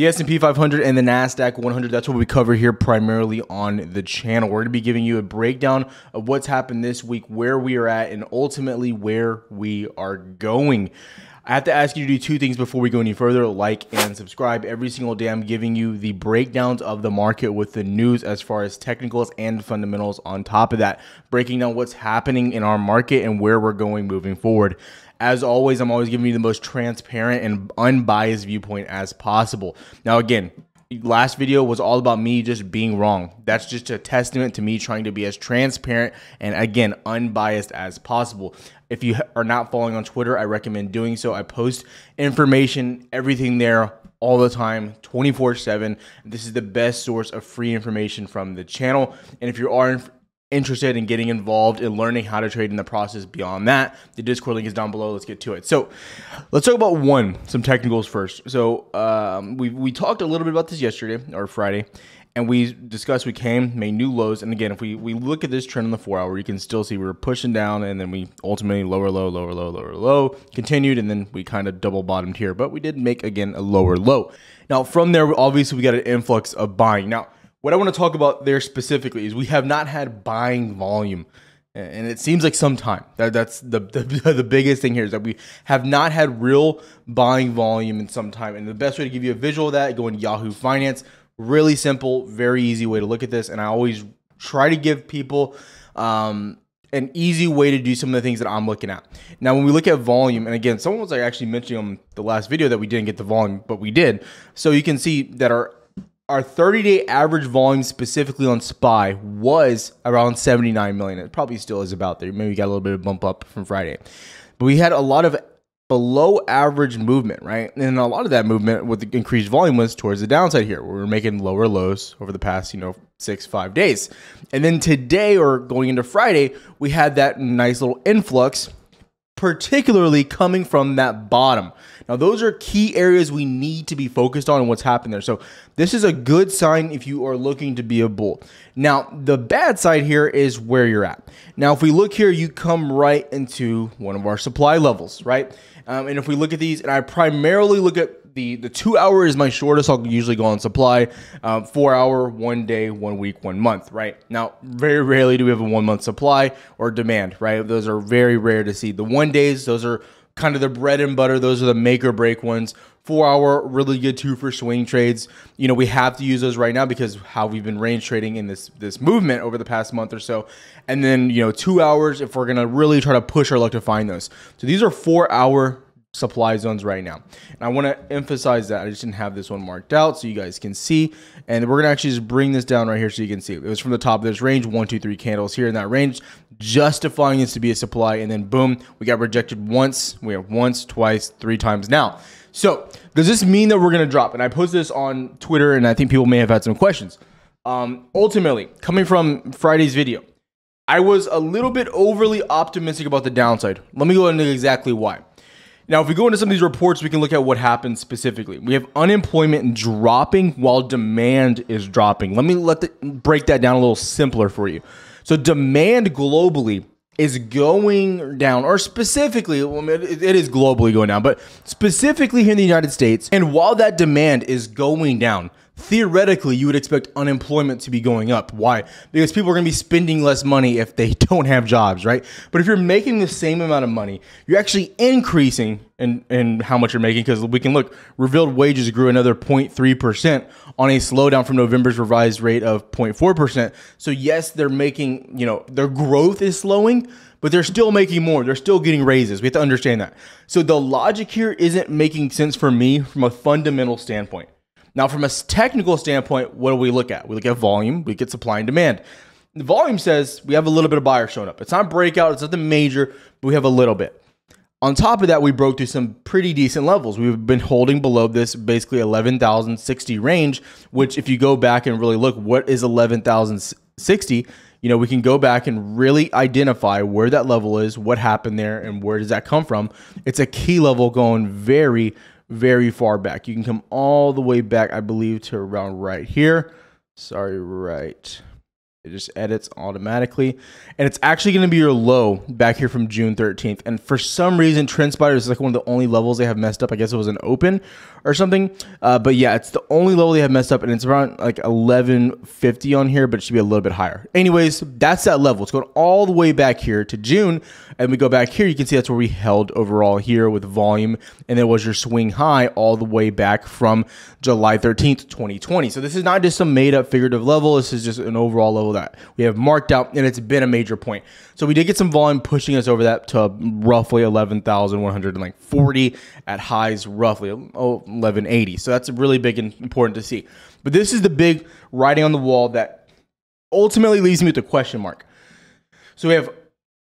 the S&P 500 and the NASDAQ 100. That's what we cover here primarily on the channel. We're going to be giving you a breakdown of what's happened this week, where we are at, and ultimately where we are going. I have to ask you to do two things before we go any further: like and subscribe. Every single day I'm giving you the breakdowns of the market with the news as far as technicals and fundamentals on top of that, breaking down what's happening in our market and where we're going moving forward. As always, I'm always giving you the most transparent and unbiased viewpoint as possible. Now, again, last video was all about me just being wrong. That's just a testament to me trying to be as transparent and, again, unbiased as possible. If you are not following on Twitter, I recommend doing so. I post information, everything there all the time, 24/7. This is the best source of free information from the channel. And if you are interested in getting involved in learning how to trade in the process beyond that, the Discord link is down below. Let's get to it. So let's talk about some technicals first. So we talked a little bit about this yesterday or Friday, and we discussed we made new lows. And again, if we look at this trend on the 4 hour, you can still see we were pushing down, and then we ultimately lower low, continued, and then we kind of double bottomed here. But we did make, again, a lower low. Now from there, obviously we got an influx of buying. Now, what I want to talk about there specifically is we have not had buying volume, and it seems like some time. That's the biggest thing here, is that we have not had real buying volume in some time. And the best way to give you a visual of that, go into Yahoo Finance. Really simple, very easy way to look at this. And I always try to give people an easy way to do some of the things that I'm looking at. Now, when we look at volume, and again, someone was actually mentioning on the last video that we didn't get the volume, but we did. So you can see that our 30-day average volume specifically on SPY was around 79 million. It probably still is about there. Maybe we got a little bit of bump up from Friday. But we had a lot of below average movement, right? And a lot of that movement with the increased volume was towards the downside here. We were making lower lows over the past, 5 days. And then today, or going into Friday, we had that nice little influx, particularly coming from that bottom. Now, those are key areas we need to be focused on and what's happened there. So this is a good sign if you are looking to be a bull. Now, the bad side here is where you're at. Now, if we look here, you come right into one of our supply levels, right? And if we look at these, and I primarily look at the 2 hour is my shortest. I'll usually go on supply. 4 hour, 1 day, 1 week, 1 month, right? Now, very rarely do we have a 1 month supply or demand, right? Those are very rare to see. The 1 days, those are kind of the bread and butter. Those are the make or break ones. 4 hour, really good too for swing trades. We have to use those right now because how we've been range trading in this movement over the past month or so. And then, 2 hours if we're going to really try to push our luck to find those. So these are 4 hour supply zones right now. And I want to emphasize that I just didn't have this one marked out so you guys can see. And we're going to actually just bring this down right here so you can see. It was from the top of this range, 1, 2, 3 candles here in that range, justifying this to be a supply. And then boom, we got rejected once. We have once, twice, 3 times now. So does this mean that we're going to drop? And I posted this on Twitter, and I think people may have had some questions. Ultimately, coming from Friday's video, I was a little bit overly optimistic about the downside. Let me go into exactly why. Now, if we go into some of these reports, we can look at what happened specifically. We have unemployment dropping while demand is dropping. Let me break that down a little simpler for you. So demand globally is going down, or specifically, it is globally going down, but specifically here in the United States. And while that demand is going down, theoretically, you would expect unemployment to be going up. Why? Because people are going to be spending less money if they don't have jobs, right? But if you're making the same amount of money, you're actually increasing in how much you're making, because we can look, revealed wages grew another 0.3% on a slowdown from November's revised rate of 0.4%. So yes, they're making, their growth is slowing, but they're still making more. They're still getting raises. We have to understand that. So the logic here isn't making sense for me from a fundamental standpoint. Now, from a technical standpoint, what do we look at? We look at volume, we look at supply and demand. The volume says we have a little bit of buyers showing up. It's not breakout, it's nothing major, but we have a little bit. On top of that, we broke through some pretty decent levels. We've been holding below this basically 11,060 range, which if you go back and really look, what is 11,060? We can go back and really identify where that level is, what happened there, and where does that come from. It's a key level going very, very far back. You can come all the way back, I believe, to around right here. Sorry, right It just edits automatically. And it's actually going to be your low back here from June 13th. And for some reason, TrendSpider is like one of the only levels they have messed up. I guess it was an open or something. But yeah, it's the only level they have messed up. And it's around like 1150 on here, but it should be a little bit higher. Anyways, that's that level. It's going all the way back here to June. And we go back here, you can see that's where we held overall here with volume. And there was your swing high all the way back from July 13th, 2020. So this is not just some made up figurative level. This is just an overall level that we have marked out, and it's been a major point. So we did get some volume pushing us over that to roughly 11,140 at highs, roughly 1180. So that's really big and important to see. But this is the big writing on the wall that ultimately leaves me with a question mark. So we have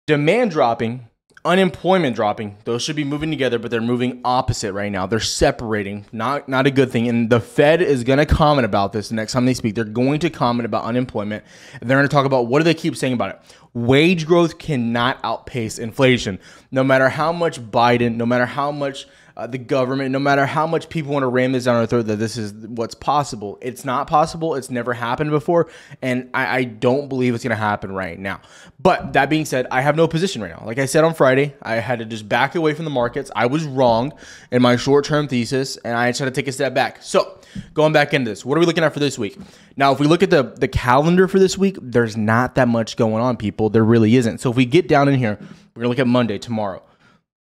demand dropping, unemployment dropping. Those should be moving together, but they're moving opposite right now. They're separating, not a good thing. And the Fed is going to comment about this the next time they speak. They're going to comment about unemployment, and they're going to talk about, what do they keep saying about it? Wage growth cannot outpace inflation. No matter how much Biden, no matter how much the government, no matter how much people want to ram this down our throat that this is what's possible, it's not possible. It's never happened before, and I don't believe it's going to happen right now. But that being said, I have no position right now. Like I said on Friday, I had to just back away from the markets. I was wrong in my short-term thesis, and I just had to take a step back. So going back into this, what are we looking at for this week? Now, if we look at the calendar for this week, there's not that much going on, people. There really isn't. So if we get down in here, we're going to look at Monday, tomorrow.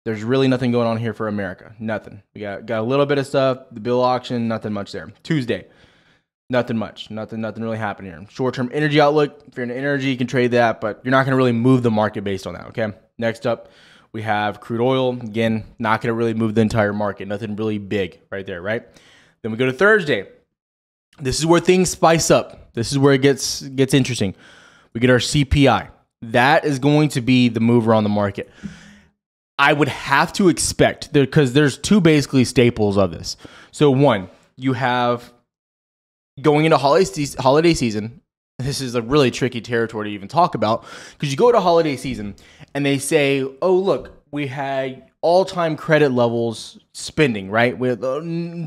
There's really nothing going on here for America. Nothing. We got a little bit of stuff. The bill auction, nothing much there. Tuesday, nothing much. Nothing really happening here. Short-term energy outlook. If you're into energy, you can trade that, but you're not going to really move the market based on that, okay? Next up, we have crude oil. Again, not going to really move the entire market. Nothing really big right there, right? Then we go to Thursday. This is where things spice up. This is where it gets interesting. We get our CPI. That is going to be the mover on the market. I would have to expect, because there's two basically staples of this. So one, you have going into holiday season. This is a really tricky territory to even talk about, because you go to holiday season and they say, oh, look, we had all-time credit levels spending, right? With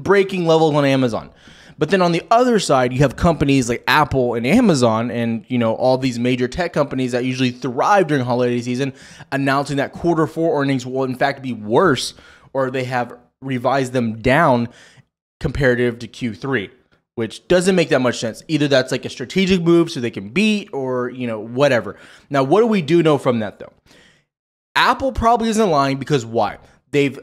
breaking levels on Amazon. But then on the other side, you have companies like Apple and Amazon and, all these major tech companies that usually thrive during holiday season announcing that Q4 earnings will in fact be worse, or they have revised them down comparative to Q3, which doesn't make that much sense. Either that's like a strategic move so they can beat, or, whatever. Now, what do we do know from that though? Apple probably isn't lying, because why? They've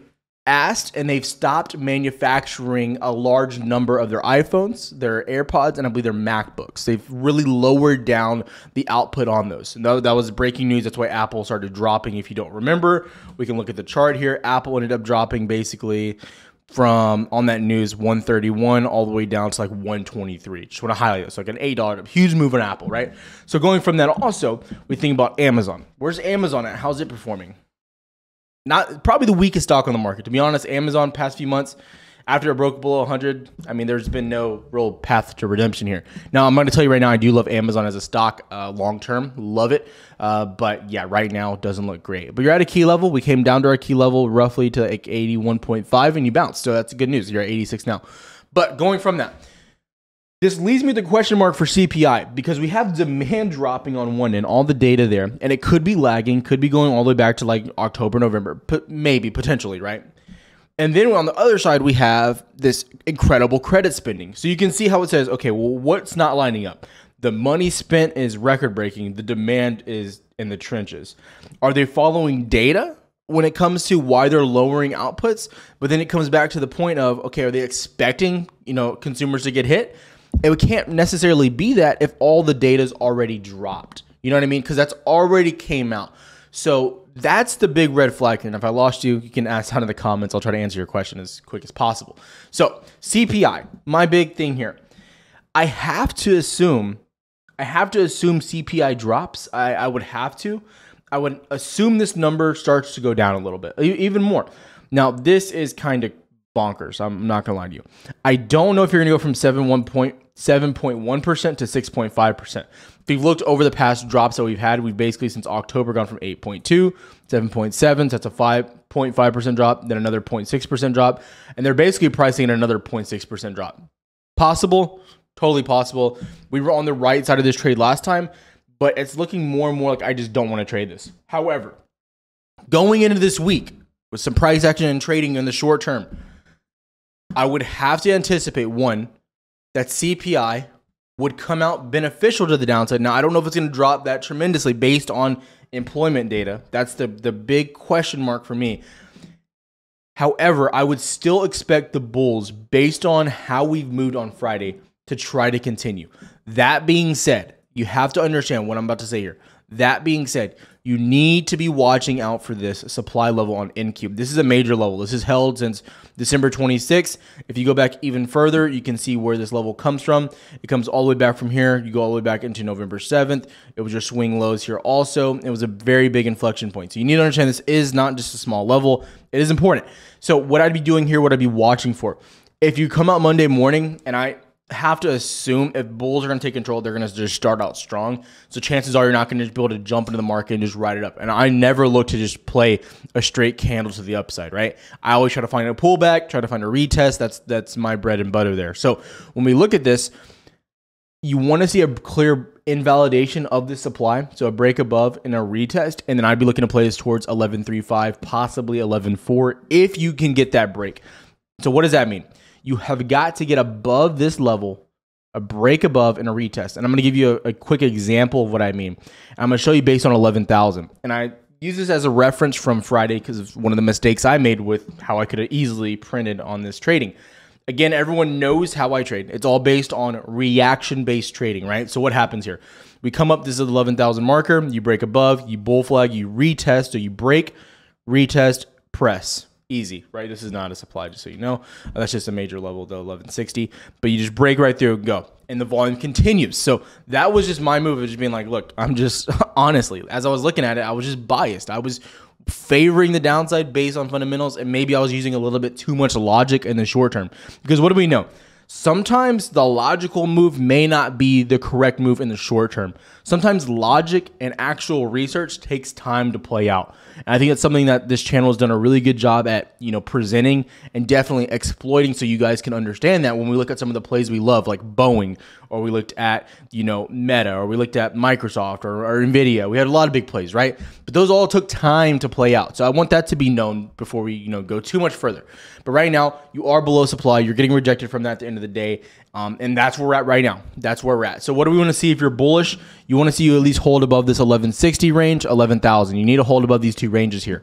asked and they've stopped manufacturing a large number of their iPhones, their AirPods, and I believe their MacBooks. They've really lowered down the output on those. And that was breaking news. That's why Apple started dropping. If you don't remember, we can look at the chart here. Apple ended up dropping basically from, on that news, 131 all the way down to like 123. Just want to highlight this. So like an $8, huge move on Apple, right? So going from that also, we think about Amazon. Where's Amazon at? How's it performing? Not probably the weakest stock on the market. To be honest, Amazon past few months, after it broke below 100, I mean, there's been no real path to redemption here. Now, I'm going to tell you right now, I do love Amazon as a stock long-term. Love it. But yeah, right now it doesn't look great. But you're at a key level. We came down to our key level roughly to like 81.5 and you bounced. So that's good news. You're at 86 now. But going from that, this leads me to the question mark for CPI, because we have demand dropping on one end, all the data there, and it could be lagging, could be going all the way back to like October, November, maybe, potentially, right? And then on the other side, we have this incredible credit spending. So you can see how it says, okay, well, what's not lining up? The money spent is record-breaking. The demand is in the trenches. Are they following data when it comes to why they're lowering outputs? But then it comes back to the point of, okay, are they expecting, consumers to get hit? It can't necessarily be that if all the data is already dropped. You know what I mean? Because that's already came out. So that's the big red flag. And if I lost you, you can ask down in the comments. I'll try to answer your question as quick as possible. So CPI, my big thing here. I have to assume CPI drops. I would have to. I would assume this number starts to go down a little bit, even more. Now, this is kind of bonkers. I'm not gonna lie to you. I don't know if you're gonna go from 7.1% to 6.5%. If you've looked over the past drops that we've had, we've basically since October gone from 8.2, 7.7, so that's a 5.5% drop, then another 0.6% drop, and they're basically pricing in another 0.6% drop. Possible, totally possible. We were on the right side of this trade last time. but it's looking more and more like I just don't want to trade this. However, going into this week with some price action and trading in the short term, I would have to anticipate, one, that CPI would come out beneficial to the downside. Now, I don't know if it's going to drop that tremendously based on employment data. That's the big question mark for me. However, I would still expect the bulls, based on how we've moved on Friday, to try to continue. That being said, you have to understand what I'm about to say here. That being said, you need to be watching out for this supply level on Incube. This is a major level. This is held since December 26th. If you go back even further, you can see where this level comes from. It comes all the way back from here. You go all the way back into November 7th. It was your swing lows here also. It was a very big inflection point. So you need to understand this is not just a small level. It is important. So what I'd be doing here, what I'd be watching for, if you come out Monday morning, and I have to assume if bulls are going to take control, they're going to just start out strong. So chances are you're not going to just be able to jump into the market and just ride it up. And I never look to just play a straight candle to the upside, right? I always try to find a pullback, try to find a retest. That's my bread and butter there. So when we look at this, you want to see a clear invalidation of the supply. So a break above and a retest. And then I'd be looking to play this towards 11.35, possibly 11.4 if you can get that break. So what does that mean? You have got to get above this level, a break above, and a retest. And I'm going to give you a quick example of what I mean. I'm going to show you based on 11,000. And I use this as a reference from Friday because of one of the mistakes I made with how I could have easily printed on this trading. Again, everyone knows how I trade. It's all based on reaction-based trading, right? So what happens here? We come up, this is the 11,000 marker. You break above, you bull flag, you retest, so you break, retest, press. Easy, right? This is not a supply, just so you know. That's just a major level, though, 1160. But you just break right through and go. And the volume continues. So that was just my move of just being like, look, I'm just, honestly, as I was looking at it, I was just biased. I was favoring the downside based on fundamentals, and maybe I was using a little bit too much logic in the short term. Because what do we know? Sometimes the logical move may not be the correct move in the short term. Sometimes logic and actual research takes time to play out. And I think it's something that this channel has done a really good job at, presenting and definitely exploiting, so you guys can understand that when we look at some of the plays we love, like Boeing, or we looked at, Meta, or we looked at Microsoft or Nvidia. We had a lot of big plays, right? But those all took time to play out. So I want that to be known before we, go too much further. But right now, you are below supply. You're getting rejected from that at the end of the day. And that's where we're at right now. That's where we're at. So what do we want to see if you're bullish? You want to see you at least hold above this 1160 range, 11,000. You need to hold above these two ranges here.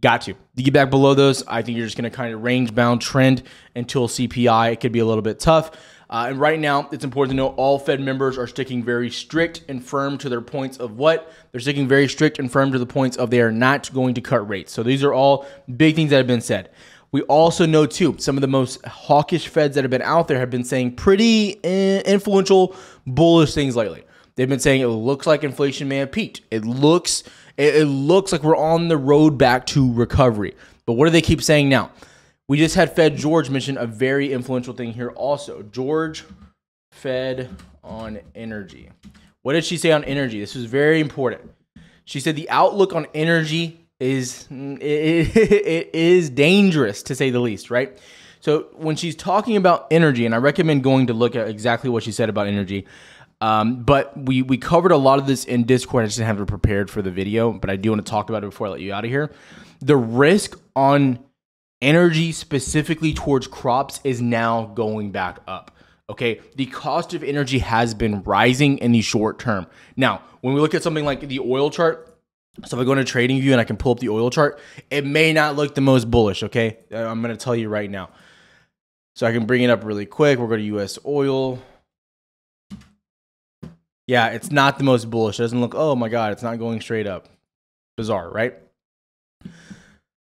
Got to. To get back below those, I think you're just going to kind of range bound trend until CPI. It could be a little bit tough. And right now, it's important to know all Fed members are sticking very strict and firm to their points of what? They're sticking very strict and firm to the points of they are not going to cut rates. So these are all big things that have been said. We also know, too, some of the most hawkish Feds that have been out there have been saying pretty influential, bullish things lately. They've been saying it looks like inflation may have peaked. It looks like we're on the road back to recovery. But what do they keep saying now? We just had Fed George mention a very influential thing here also. George, Fed on energy. What did she say on energy? This was very important. She said the outlook on energy is dangerous, to say the least, right? So when she's talking about energy, and I recommend going to look at exactly what she said about energy, but we covered a lot of this in Discord. I just didn't have it prepared for the video, but I do want to talk about it before I let you out of here. The risk on energy, specifically towards crops, is now going back up. Okay, the cost of energy has been rising in the short term. Now, when we look at something like the oil chart, so if I go into TradingView and I can pull up the oil chart, it may not look the most bullish, okay? I'm going to tell you right now. So I can bring it up really quick. We'll go to US oil. Yeah, it's not the most bullish. It doesn't look, oh my God, it's not going straight up. Bizarre, right?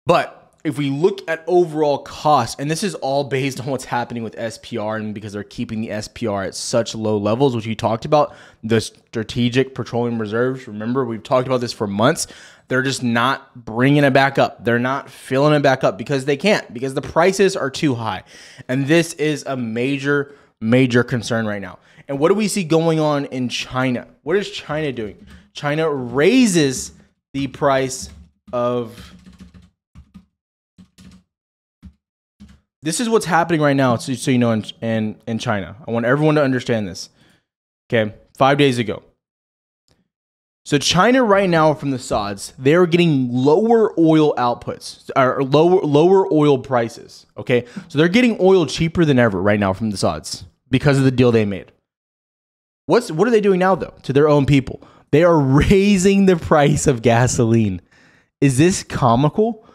But if we look at overall cost, and this is all based on what's happening with SPR, and because they're keeping the SPR at such low levels, which we talked about, the strategic petroleum reserves, remember, we've talked about this for months. They're just not bringing it back up. They're not filling it back up because they can't, because the prices are too high. And this is a major, major concern right now. And what do we see going on in China? What is China doing? China raises the price of... This is what's happening right now, so you know, in China. I want everyone to understand this. Okay, 5 days ago, So China right now from the Sauds, they're getting lower oil outputs or lower oil prices. Okay, so they're getting oil cheaper than ever right now from the Sauds because of the deal they made. What are they doing now though to their own people? They are raising the price of gasoline. Is this comical?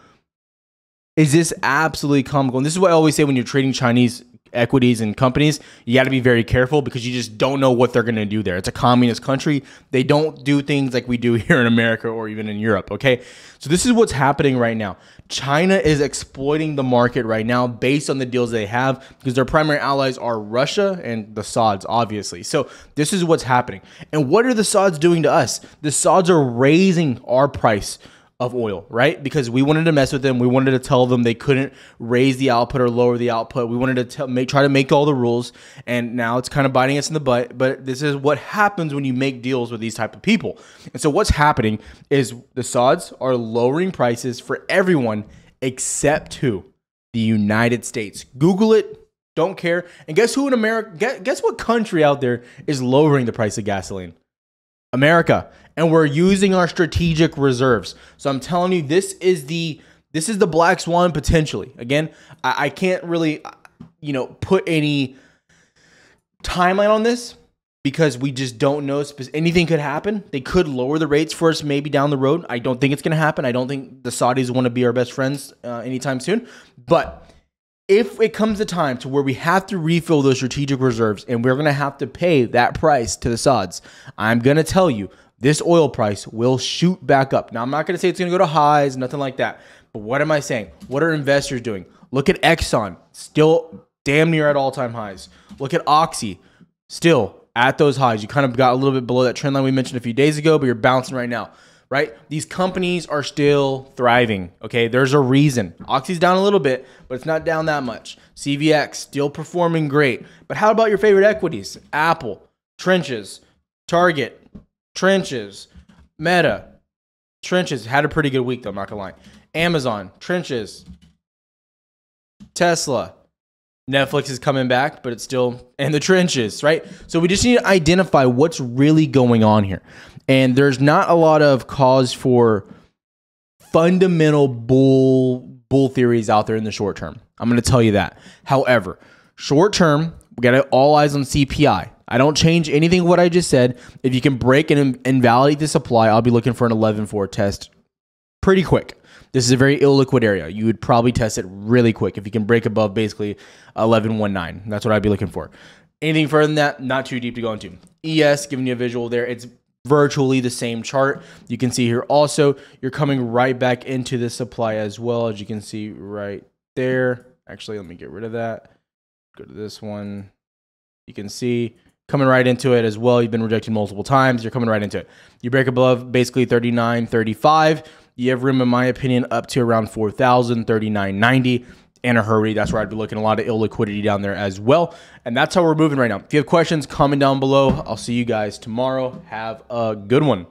Is this absolutely comical? And this is what I always say when you're trading Chinese equities and companies, you got to be very careful because you just don't know what they're going to do there. It's a communist country. They don't do things like we do here in America or even in Europe, okay? So this is what's happening right now. China is exploiting the market right now based on the deals they have because their primary allies are Russia and the Sauds, obviously. So this is what's happening. And what are the Sauds doing to us? The Sauds are raising our price of oil, right? Because we wanted to mess with them. We wanted to tell them they couldn't raise the output or lower the output. We wanted to try to make all the rules, and now it's kind of biting us in the butt. But this is what happens when you make deals with these type of people. And so what's happening is the Sauds are lowering prices for everyone except who? The United States. Google it. Don't care. And guess who in America? Guess what country out there is lowering the price of gasoline? America. And we're using our strategic reserves. So I'm telling you, this is the black swan potentially. Again, I can't really, put any timeline on this because we just don't know. Anything could happen. They could lower the rates for us maybe down the road. I don't think it's going to happen. I don't think the Saudis want to be our best friends anytime soon. But if it comes a time to where we have to refill those strategic reserves and we're going to have to pay that price to the Sauds, I'm going to tell you, this oil price will shoot back up. Now, I'm not going to say it's going to go to highs, nothing like that. But what am I saying? What are investors doing? Look at Exxon, still damn near at all-time highs. Look at Oxy, still at those highs. You kind of got a little bit below that trend line we mentioned a few days ago, but you're bouncing right now, right? These companies are still thriving, okay? There's a reason. Oxy's down a little bit, but it's not down that much. CVX, still performing great. But how about your favorite equities? Apple, Trenches, Target, Trenches, Meta, Trenches had a pretty good week though, I'm not gonna lie. Amazon, Trenches, Tesla, Netflix is coming back, but it's still in the trenches, right? So we just need to identify what's really going on here. And there's not a lot of cause for fundamental bull theories out there in the short term. I'm gonna tell you that. However, short term, we got all eyes on CPI. I don't change anything of what I just said. If you can break and invalidate the supply, I'll be looking for an 11.4 test pretty quick. This is a very illiquid area. You would probably test it really quick if you can break above basically 11.19. That's what I'd be looking for. Anything further than that, not too deep to go into. ES, giving you a visual there. It's virtually the same chart. You can see here also, you're coming right back into the supply as well, as you can see right there. Actually, let me get rid of that. Go to this one. You can see coming right into it as well. You've been rejected multiple times. You're coming right into it. You break above basically 39.35. You have room, in my opinion, up to around 4,000, 39.90 in a hurry. That's where I'd be looking. A lot of illiquidity down there as well. And that's how we're moving right now. If you have questions, comment down below. I'll see you guys tomorrow. Have a good one.